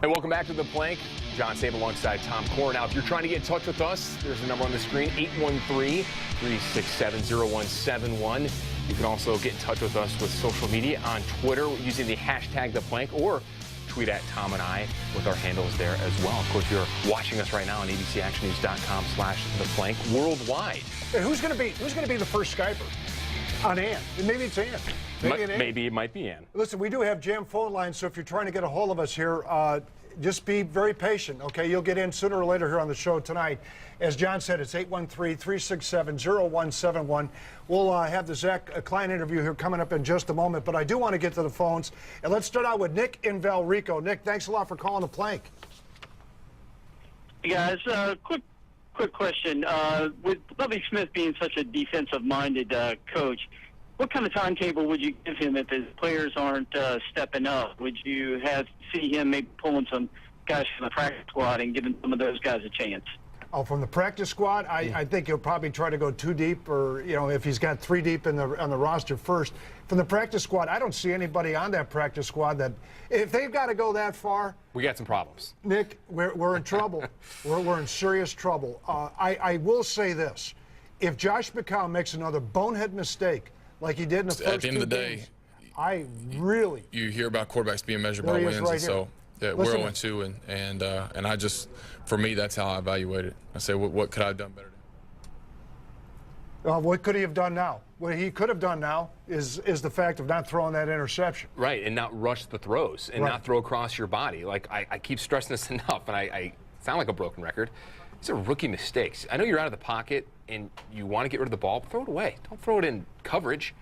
Hey, welcome back to The Plank. John Sabol alongside Tom Korun. Now, if you're trying to get in touch with us, there's a number on the screen, 813-367-0171. You can also get in touch with us with social media on Twitter using the hashtag #ThePlank, or tweet at Tom and I with our handles there as well. Of course, you're watching us right now on abcactionnews.com/ThePlank worldwide. And who's going to be the first Skyper? On Ann. Maybe it's Ann. Maybe it might be Ann. Listen, we do have jam phone lines, so if you're trying to get a hold of us here, just be very patient, okay? You'll get in sooner or later here on the show tonight. As John said, it's 813-367-0171. We'll have the Zack Klein interview here coming up in just a moment, but I do want to get to the phones. And let's start out with Nick in Valrico. Nick, thanks a lot for calling The Plank. Hey guys, quick question. With Lovie Smith being such a defensive-minded coach, what kind of timetable would you give him if his players aren't stepping up? Would you see him maybe pulling some guys from the practice squad and giving some of those guys a chance? Oh, from the practice squad, I think he'll probably try to go 2 deep, or if he's got 3 deep on the roster first. From the practice squad, I don't see anybody on that practice squad that, if they've got to go that far, we got some problems. Nick, we're in trouble. we're in serious trouble. I will say this: if Josh McCown makes another bonehead mistake like he did in the first 2 games, at the end of the day, you hear about quarterbacks being measured by wins, right, and so yeah, we're 0-2, and I just, for me, that's how I evaluate it. I say, what could I have done better? What could he have done now? What he could have done now is the fact of not throwing that interception. Right, and not rush the throws and not throw across your body. Like, I keep stressing this enough, and I sound like a broken record. These are rookie mistakes. I know you're out of the pocket and you want to get rid of the ball, but throw it away. Don't throw it in coverage.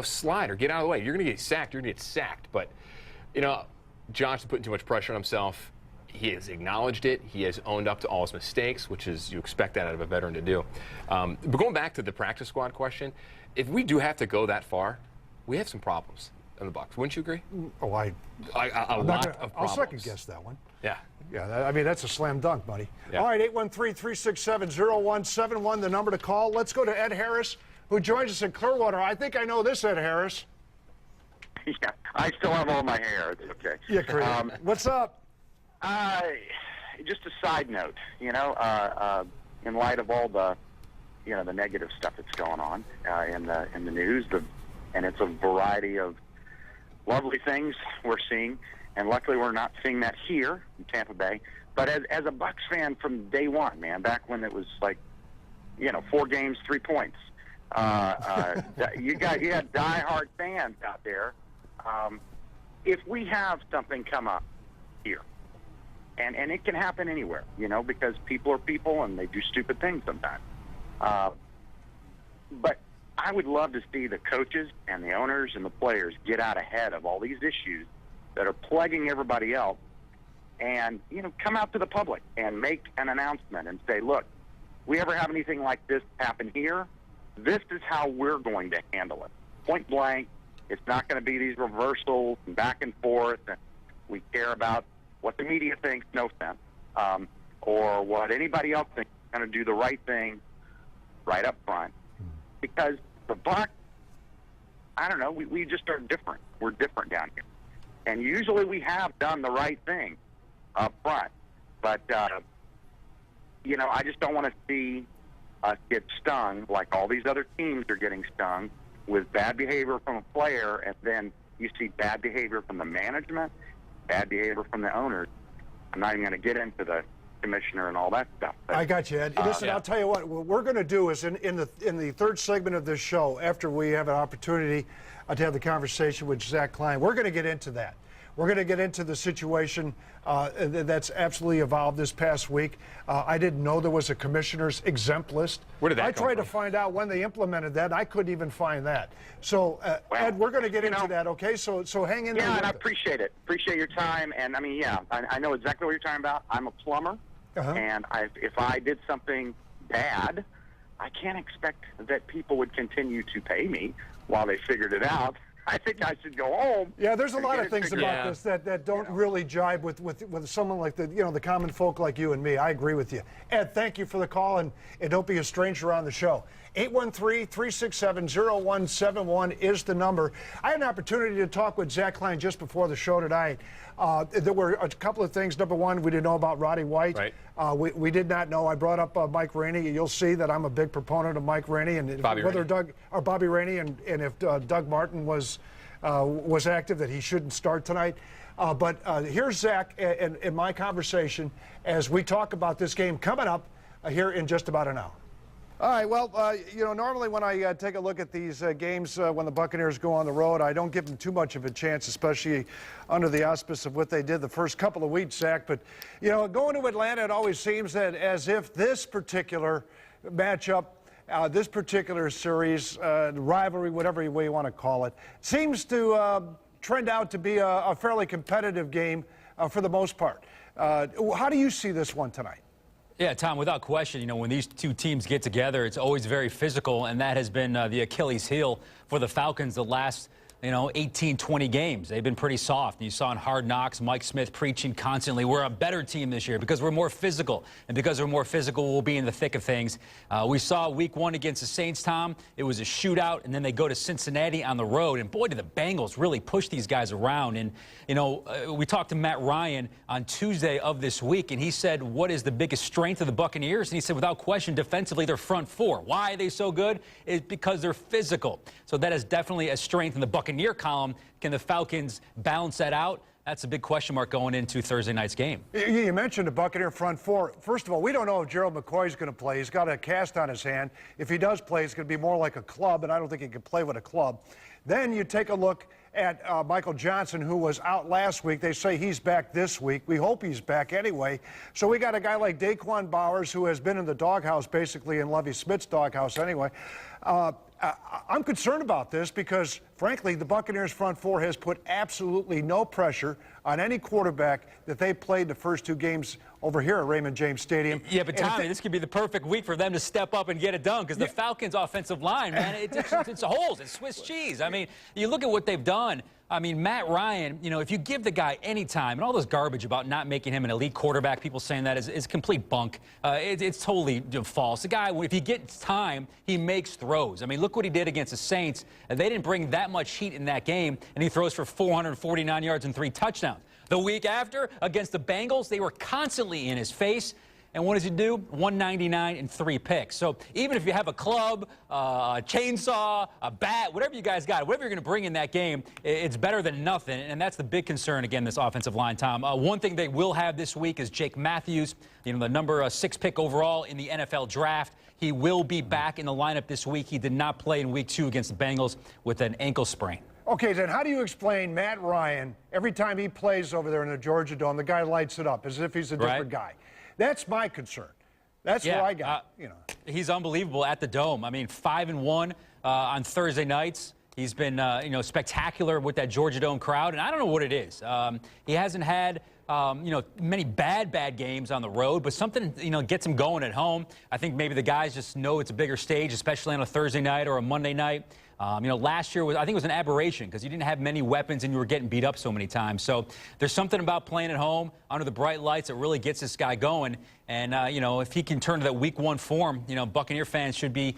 Slide or get out of the way. You're going to get sacked. You're going to get sacked. But, Josh is putting too much pressure on himself. He has acknowledged it. He has owned up to all his mistakes, which is, you expect that out of a veteran to do. But going back to the practice squad question, if we do have to go that far, we have some problems in the Bucs. Wouldn't you agree? Oh, a lot of problems. I'll second guess that one. Yeah. Yeah, I mean, that's a slam dunk, buddy. Yeah. All right, 813-367-0171, the number to call. Let's go to Ed Harris, who joins us in Clearwater. I think I know this Ed Harris. Yeah, I still have all my hair. It's okay. Yeah, great. What's up? Just a side note, in light of all the, the negative stuff that's going on in the news, and it's a variety of lovely things we're seeing, and luckily we're not seeing that here in Tampa Bay. But as a Bucs fan from day one, man, back when it was like, 4 games, 3 points, you had diehard fans out there. If we have something come up here, and it can happen anywhere, because people are people and they do stupid things sometimes. But I would love to see the coaches and the owners and the players get out ahead of all these issues that are plaguing everybody else, and come out to the public and make an announcement and say, look, we ever have anything like this happen here, this is how we're going to handle it. Point blank. It's not going to be these reversals and back and forth. And we care about what the media thinks, no offense, or what anybody else thinks is going to do the right thing right up front. Because the Bucs, I don't know, we just are different. We're different down here. And usually we have done the right thing up front. But, I just don't want to see us get stung like all these other teams are getting stung with bad behavior from a player, and then you see bad behavior from the management, bad behavior from the owners. I'm not even going to get into the commissioner and all that stuff. But, I got you, Ed. Listen, I'll tell you what we're going to do is in the third segment of this show, after we have an opportunity to have the conversation with Zack Klein, we're going to get into that. We're going to get into the situation that's absolutely evolved this past week. I didn't know there was a commissioner's exempt list. Where did that come tried from? to find out when they implemented that. I couldn't even find that. So, Ed, we're going to get into that, okay? So hang in there. Yeah, and I appreciate it. Appreciate your time. And, I know exactly what you're talking about. I'm a plumber, and if I did something bad, I can't expect that people would continue to pay me while they figured it out. I think I should go home. Yeah, there's a lot of things about this that don't really jibe with someone like the common folk like you and me. I agree with you. Ed, thank you for the call, and don't be a stranger on the show. 813-367-0171 is the number. I had an opportunity to talk with Zack Klein just before the show tonight. There were a couple of things. Number one, we didn't know about Roddy White. Right. We did not know. I brought up Mike Rainey. You'll see that I'm a big proponent of Mike Rainey and Bobby Rainey, and if Doug Martin was active, that he shouldn't start tonight. But here's Zach in my conversation as we talk about this game coming up here in just about an hour. All right, well, normally when I take a look at these games when the Buccaneers go on the road, I don't give them too much of a chance, especially under the auspice of what they did the first couple of weeks, Zach. But, going to Atlanta, it always seems that as if this particular matchup, this particular series, rivalry, whatever way you want to call it, seems to trend out to be a fairly competitive game for the most part. How do you see this one tonight? Yeah, Tom, without question, when these two teams get together, it's always very physical, and that has been the Achilles heel for the Falcons the last 18, 20 games. They've been pretty soft. You saw in Hard Knocks, Mike Smith preaching constantly, we're a better team this year because we're more physical. And because we're more physical, we'll be in the thick of things. We saw week one against the Saints, Tom. It was a shootout, and then they go to Cincinnati on the road. And boy, did the Bengals really push these guys around. And, we talked to Matt Ryan on Tuesday of this week, and he said, what is the biggest strength of the Buccaneers? And he said, without question, defensively, their front four. Why are they so good? It's because they're physical. So that is definitely a strength in the Buccaneer column. Can the Falcons balance that out? That's a big question mark going into Thursday night's game. You mentioned the Buccaneer front four. First of all, we don't know if Gerald McCoy's going to play. He's got a cast on his hand. If he does play, it's going to be more like a club, and I don't think he can play with a club. Then you take a look at Michael Johnson, who was out last week. They say he's back this week. We hope he's back anyway. So we got a guy like Daquan Bowers, who has been in the doghouse, basically in Lovie Smith's doghouse anyway. I'm concerned about this because, frankly, the Buccaneers front four has put absolutely no pressure on any quarterback that they played the first two games over here at Raymond James Stadium. Yeah, but Tommy, this could be the perfect week for them to step up and get it done because the Falcons' offensive line, man, it's holes. It's Swiss cheese. I mean, you look at what they've done. I mean, Matt Ryan, if you give the guy any time, and all this garbage about not making him an elite quarterback, people saying that is complete bunk. It's totally false. The guy, if he gets time, he makes throws. I mean, look what he did against the Saints. They didn't bring that much heat in that game, and he throws for 449 yards and 3 touchdowns. The week after, against the Bengals, they were constantly in his face. And what does he do? 199 and 3 picks. So even if you have a club, a chainsaw, a bat, whatever you guys got, whatever you're going to bring in that game, it's better than nothing. And that's the big concern, again, this offensive line, Tom. One thing they will have this week is Jake Matthews, the number 6 pick overall in the NFL draft. He will be back in the lineup this week. He did not play in week 2 against the Bengals with an ankle sprain. Okay, then how do you explain Matt Ryan, every time he plays over there in the Georgia Dome, the guy lights it up as if he's a different guy? That's my concern. That's what I got. He's unbelievable at the Dome. I mean, 5-1 on Thursday nights. He's been, spectacular with that Georgia Dome crowd, and I don't know what it is. He hasn't had, many bad games on the road, but something, gets him going at home. I think maybe the guys just know it's a bigger stage, especially on a Thursday night or a Monday night. Last year I think it was an aberration because you didn't have many weapons and you were getting beat up so many times. So there's something about playing at home under the bright lights that really gets this guy going. And, if he can turn to that week 1 form, Buccaneer fans should be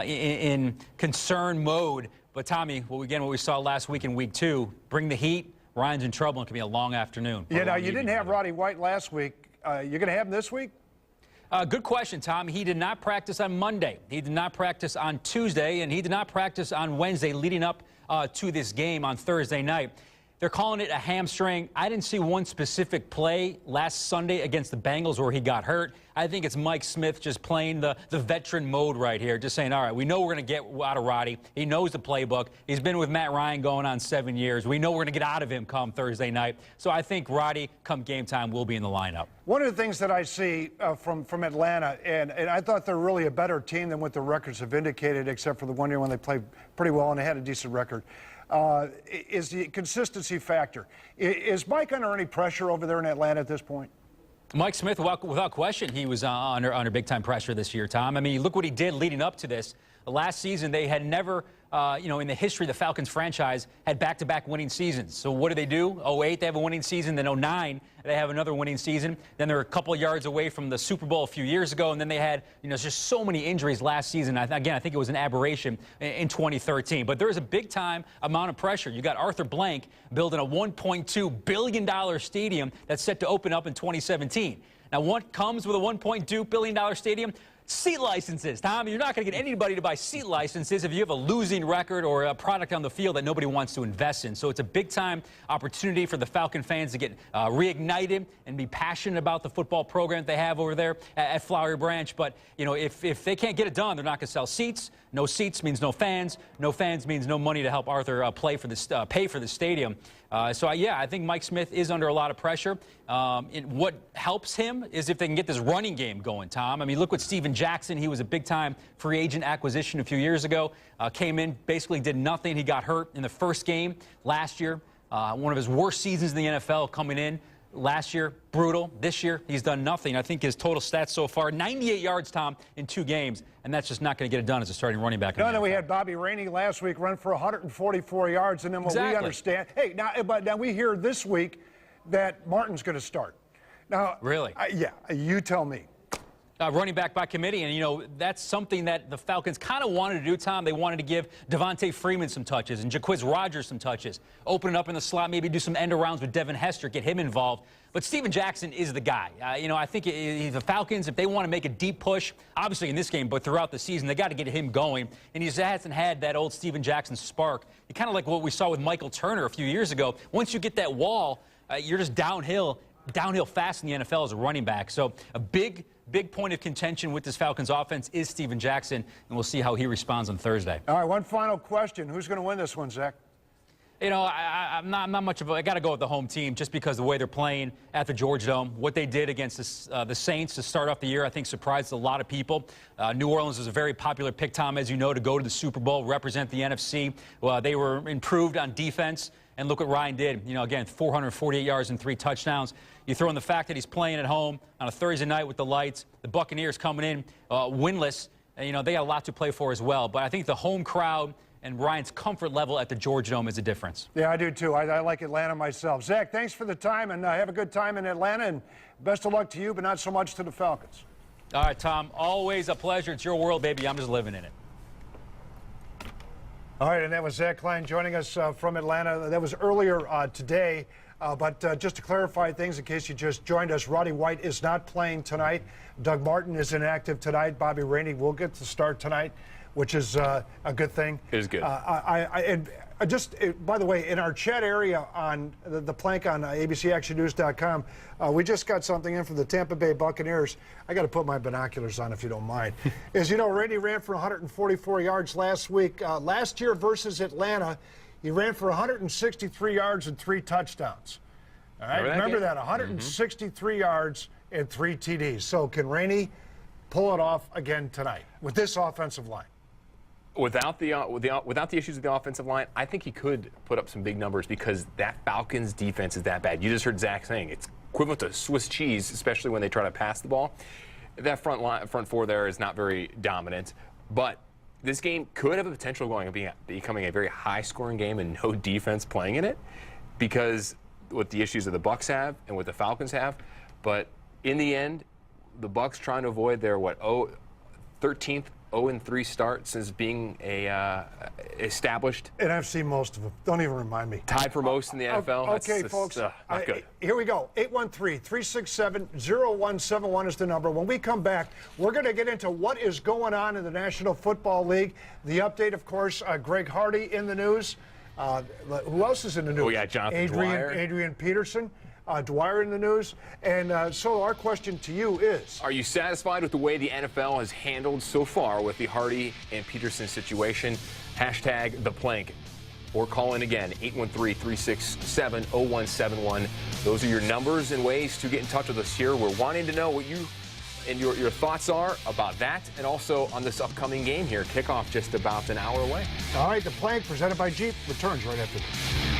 in concern mode. But, Tommy, what we saw last week in week 2, bring the heat. Ryan's in trouble and it can be a long afternoon. Yeah, now you didn't have Roddy White last week. You're going to have him this week? Good question, Tom. He did not practice on Monday. He did not practice on Tuesday, and he did not practice on Wednesday leading up to this game on Thursday night. They're calling it a hamstring. I didn't see one specific play last Sunday against the Bengals where he got hurt. I think it's Mike Smith just playing the veteran mode right here, just saying, all right, we know we're going to get out of Roddy. He knows the playbook. He's been with Matt Ryan going on 7 years. We know we're going to get out of him come Thursday night. So I think Roddy, come game time, will be in the lineup. One of the things that I see from Atlanta, and I thought they're really a better team than what the records have indicated, except for the one year when they played pretty well and they had a decent record, is the consistency factor. Is Mike under any pressure over there in Atlanta at this point? Mike Smith, without question, he was under big-time pressure this year, Tom. I mean, look what he did leading up to this. Last season, they had never, in the history of the Falcons franchise, had back-to-back winning seasons. So what do? 08, they have a winning season. Then 09, they have another winning season. Then they're a couple of yards away from the Super Bowl a few years ago. And then they had, just so many injuries last season. Again, I think it was an aberration in 2013. But there is a big-time amount of pressure. You got Arthur Blank building a $1.2 billion stadium that's set to open up in 2017. Now, what comes with a $1.2 billion stadium? Seat licenses, Tom. You're not going to get anybody to buy seat licenses if you have a losing record or a product on the field that nobody wants to invest in. So it's a big-time opportunity for the Falcon fans to get reignited and be passionate about the football program they have over there at Flowery Branch. But, if they can't get it done, they're not going to sell seats. No seats means no fans. No fans means no money to help Arthur pay for the stadium. I think Mike Smith is under a lot of pressure. What helps him is if they can get this running game going, Tom. I mean, look what Steven Jackson, he was a big-time free agent acquisition a few years ago, came in, basically did nothing. He got hurt in the first game last year. One of his worst seasons in the NFL coming in. Last year, brutal. This year, he's done nothing. I think his total stats so far, 98 yards, Tom, in 2 games, and that's just not going to get it done as a starting running back. No, we had Bobby Rainey last week run for 144 yards, and then what we understand. Hey, but now we hear this week that Martin's going to start. Now, really? Yeah, you tell me. Running back by committee, and that's something that the Falcons kind of wanted to do, Tom. They wanted to give Devontae Freeman some touches and Jaquiz Rodgers some touches, open it up in the slot, maybe do some end-arounds with Devin Hester, get him involved. But Steven Jackson is the guy. I think the Falcons, if they want to make a deep push, obviously in this game, but throughout the season, they got to get him going. And he just hasn't had that old Steven Jackson spark. Kind of like what we saw with Michael Turner a few years ago. Once you get that wall, you're just downhill fast in the NFL as a running back. So a big point of contention with this Falcons offense is Steven Jackson, and we'll see how he responds on Thursday. All right, one final question. Who's going to win this one, Zach? I'm not much of a – I got to go with the home team just because the way they're playing at the George Dome. What they did against the Saints to start off the year, I think, surprised a lot of people. New Orleans was a very popular pick, Tom, as you know, to go to the Super Bowl, represent the NFC. They were improved on defense. And look what Ryan did. Again, 448 yards and 3 touchdowns. You throw in the fact that he's playing at home on a Thursday night with the lights. The Buccaneers coming in winless. And, they got a lot to play for as well. But I think the home crowd and Ryan's comfort level at the George Dome is a difference. Yeah, I do too. I like Atlanta myself. Zach, thanks for the time, and have a good time in Atlanta. And best of luck to you, but not so much to the Falcons. All right, Tom. Always a pleasure. It's your world, baby. I'm just living in it. All right, and that was Zack Klein joining us from Atlanta. That was earlier today. But just to clarify things, in case you just joined us, Roddy White is not playing tonight. Doug Martin is inactive tonight. Bobby Rainey will get the start tonight, which is a good thing. It is good. By the way, in our chat area on the plank on abcactionnews.com, we just got something in from the Tampa Bay Buccaneers. I got to put my binoculars on if you don't mind. As you know, Rainey ran for 144 yards last week. Last year versus Atlanta, he ran for 163 yards and 3 touchdowns. All right, remember that 163 yards and 3 TDs. So can Rainey pull it off again tonight with this offensive line? Without the issues with the offensive line, I think he could put up some big numbers because that Falcons defense is that bad. You just heard Zach saying it's equivalent to Swiss cheese, especially when they try to pass the ball. That front four there is not very dominant, but this game could have a potential of becoming a very high-scoring game and no defense playing in it because with the issues that the Bucs have and what the Falcons have. But in the end, the Bucs trying to avoid their 13th 0-3 start since being a established. And I've seen most of them. Don't even remind me. Tied for most in the NFL. Okay, folks. Not good. Here we go. 813-367-0171 is the number. When we come back, we're going to get into what is going on in the National Football League. The update, of course, Greg Hardy in the news. Who else is in the news? Oh, yeah, Jonathan Dwyer. Adrian Peterson. Dwyer in the news. And so our question to you is, are you satisfied with the way the NFL has handled so far with the Hardy and Peterson situation? Hashtag the plank. Or call in again, 813-367-0171. Those are your numbers and ways to get in touch with us here. We're wanting to know what you and your thoughts are about that and also on this upcoming game here. Kickoff just about an hour away. All right, the plank presented by Jeep returns right after this.